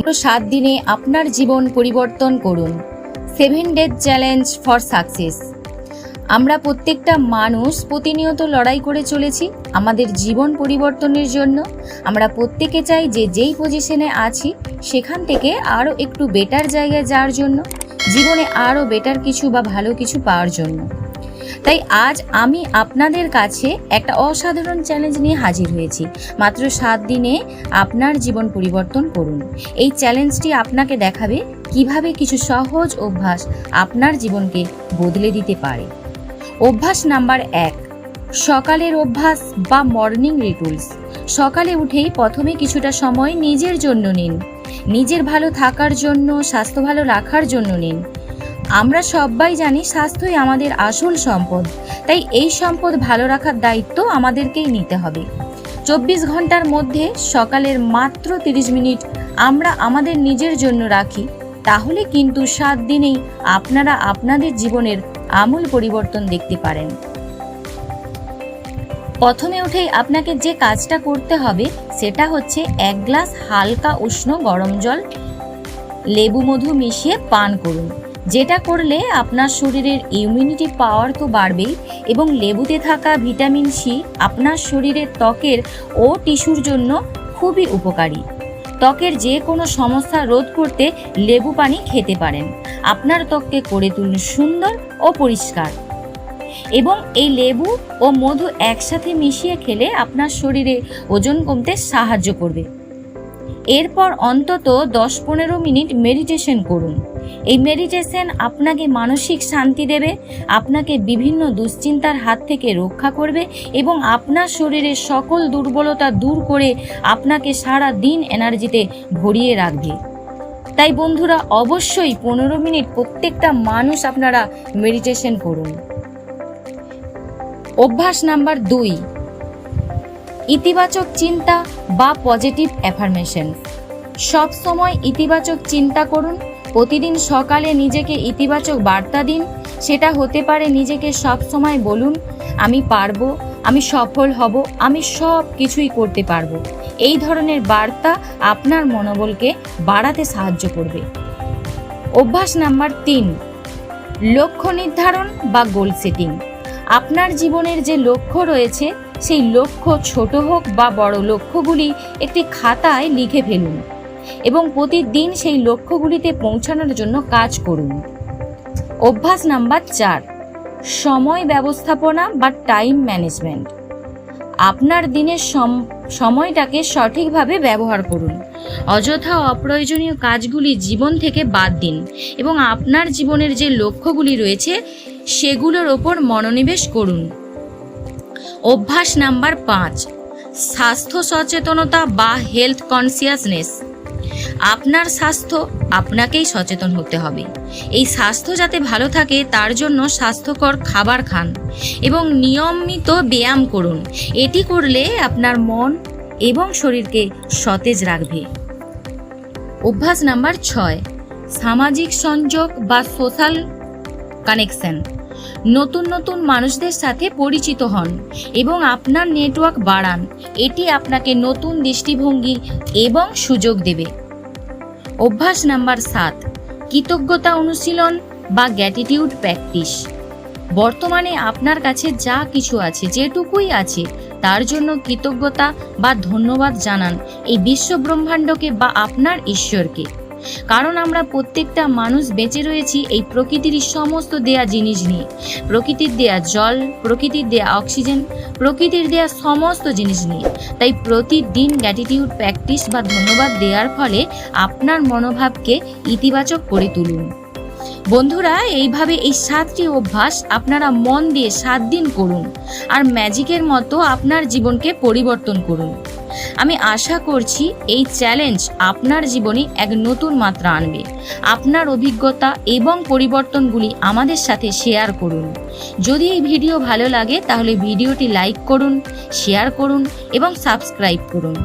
7 দিনে আপনার জীবন পরিবর্তন করুন। 7 ডেজ চ্যালেঞ্জ ফর সাকসেস। আমরা প্রত্যেকটা মানুষ প্রতিনিয়ত লড়াই করে চলেছি আমাদের জীবন পরিবর্তনের জন্য। আমরা প্রত্যেকে চাই যে যেই পজিশনে আছি সেখান থেকে আরও একটু বেটার জায়গায় যাওয়ার জন্য, জীবনে আরও বেটার কিছু বা ভালো কিছু পাওয়ার জন্য। তাই আজ আমি আপনাদের কাছে একটা অসাধারণ চ্যালেঞ্জ নিয়ে হাজির হয়েছি। মাত্র 7 দিনে আপনার জীবন পরিবর্তন করুন। এই চ্যালেঞ্জটি আপনাকে দেখাবে কিভাবে কিছু সহজ অভ্যাস আপনার জীবনকে বদলে দিতে পারে। অভ্যাস নাম্বার 1, সকালের অভ্যাস বা মর্নিং রিচুয়ালস। সকালে উঠেই প্রথমে কিছুটা সময় নিজের জন্য নিন, নিজের ভালো থাকার জন্য, স্বাস্থ্য ভালো রাখার জন্য নিন। আমরা সবাই জানি স্বাস্থ্যই আমাদের আসল সম্পদ, তাই এই সম্পদ ভালো রাখার দায়িত্ব আমাদেরকেই নিতে হবে। 24 ঘন্টার মধ্যে সকালের মাত্র 30 মিনিট আমরা আমাদের নিজের জন্য রাখি, তাহলে কিন্তু 7 দিনেই আপনারা আপনাদের জীবনের আমূল পরিবর্তন দেখতে পারেন। প্রথমে উঠেই আপনাকে যে কাজটা করতে হবে সেটা হচ্ছে 1 গ্লাস হালকা উষ্ণ গরম জল লেবু মধু মিশিয়ে পান করুন। যেটা করলে আপনার শরীরের ইমিউনিটি পাওয়ার তো বাড়বেই, এবং লেবুতে থাকা ভিটামিন সি আপনার শরীরের ত্বকের ও টিস্যুর জন্য খুবই উপকারী। ত্বকের যে কোনো সমস্যা রোধ করতে লেবু পানি খেতে পারেন। আপনার ত্বককে করে তুলুন সুন্দর ও পরিষ্কার। এবং এই লেবু ও মধু একসাথে মিশিয়ে খেলে আপনার শরীরে ওজন কমতে সাহায্য করবে। এরপর অন্তত 10-15 মিনিট মেডিটেশন করুন। এই মেডিটেশন আপনাকে মানসিক শান্তি দেবে, আপনাকে বিভিন্ন দুশ্চিন্তার হাত থেকে রক্ষা করবে এবং আপনার শরীরের সকল দুর্বলতা দূর করে আপনাকে সারা দিন এনার্জিতে ভরিয়ে রাখবে। তাই বন্ধুরা, অবশ্যই 15 মিনিট প্রত্যেকটা মানুষ আপনারা মেডিটেশন করুন। অভ্যাস নাম্বার 2, ইতিবাচক চিন্তা বা পজিটিভ অ্যাফার্মেশন। সব সময় ইতিবাচক চিন্তা করুন। প্রতিদিন সকালে নিজেকে ইতিবাচক বার্তা দিন। সেটা হতে পারে নিজেকে সব সময় বলুন, আমি পারবো, আমি সফল হব, আমি সব কিছুই করতে পারবো। এই ধরনের বার্তা আপনার মনোবলকে বাড়াতে সাহায্য করবে। অভ্যাস নাম্বার 3, লক্ষ্য নির্ধারণ বা গোল সেটিং। আপনার জীবনের যে লক্ষ্য রয়েছে সেই লক্ষ্য ছোট হোক বা বড় লক্ষ্যগুলি একটি খাতায় লিখে ফেলুন এবং প্রতিদিন সেই লক্ষ্যগুলিতে পৌঁছানোর জন্য কাজ করুন। অভ্যাস নাম্বার 4, সময় ব্যবস্থাপনা বা টাইম ম্যানেজমেন্ট। আপনার দিনের সময়টাকে সঠিকভাবে ব্যবহার করুন। অযথা অপ্রয়োজনীয় কাজগুলি জীবন থেকে বাদ দিন এবং আপনার জীবনের যে লক্ষ্যগুলি রয়েছে সেগুলোর ওপর মনোনিবেশ করুন। অভ্যাস নাম্বার 5, স্বাস্থ্য সচেতনতা বা হেলথ কনসিয়াসনেস। আপনার স্বাস্থ্য আপনাকেই সচেতন হতে হবে। এই স্বাস্থ্য যাতে ভালো থাকে তার জন্য স্বাস্থ্যকর খাবার খান এবং নিয়মিত ব্যায়াম করুন। এটি করলে আপনার মন এবং শরীরকে সতেজ রাখবে। অভ্যাস নাম্বার 6, সামাজিক সংযোগ বা সোশ্যাল কানেকশন। নতুন নতুন মানুষদের সাথে পরিচিত হন এবং আপনার নেটওয়ার্ক বাড়ান। এটি আপনাকে নতুন দৃষ্টিভঙ্গি এবং সুযোগ দেবে। অভ্যাস নাম্বার 7, কৃতজ্ঞতা অনুশীলন বা গ্র্যাটিটিউড প্র্যাকটিস। বর্তমানে আপনার কাছে যা কিছু আছে, যেটুকুই আছে, তার জন্য কৃতজ্ঞতা বা ধন্যবাদ জানান এই বিশ্ব ব্রহ্মাণ্ডকে বা আপনার ঈশ্বরকে। কারণ আমরা প্রত্যেকটা মানুষ বেঁচে রয়েছি এই প্রকৃতির সমস্ত দেয়া জিনিস নিয়ে। প্রকৃতির দেয়া জল, প্রকৃতির দেয়া অক্সিজেন, প্রকৃতির দেয়া সমস্ত জিনিস নিয়ে। তাই প্রতিদিন গ্র্যাটিটিউড প্র্যাকটিস বা ধন্যবাদ দেওয়ার ফলে আপনার মনোভাবকে ইতিবাচক করে তুলুন। বন্ধুরা, এইভাবে এই 7টি অভ্যাস আপনারা মন দিয়ে 7 দিন করুন আর ম্যাজিকের মতো আপনার জীবনকে পরিবর্তন করুন। আমি আশা করছি এই চ্যালেঞ্জ আপনার জীবনে এক নতুন মাত্রা আনবে। আপনার অভিজ্ঞতা এবং পরিবর্তনগুলি আমাদের সাথে শেয়ার করুন। যদি এই ভিডিও ভালো লাগে তাহলে ভিডিওটি লাইক করুন, শেয়ার করুন এবং সাবস্ক্রাইব করুন।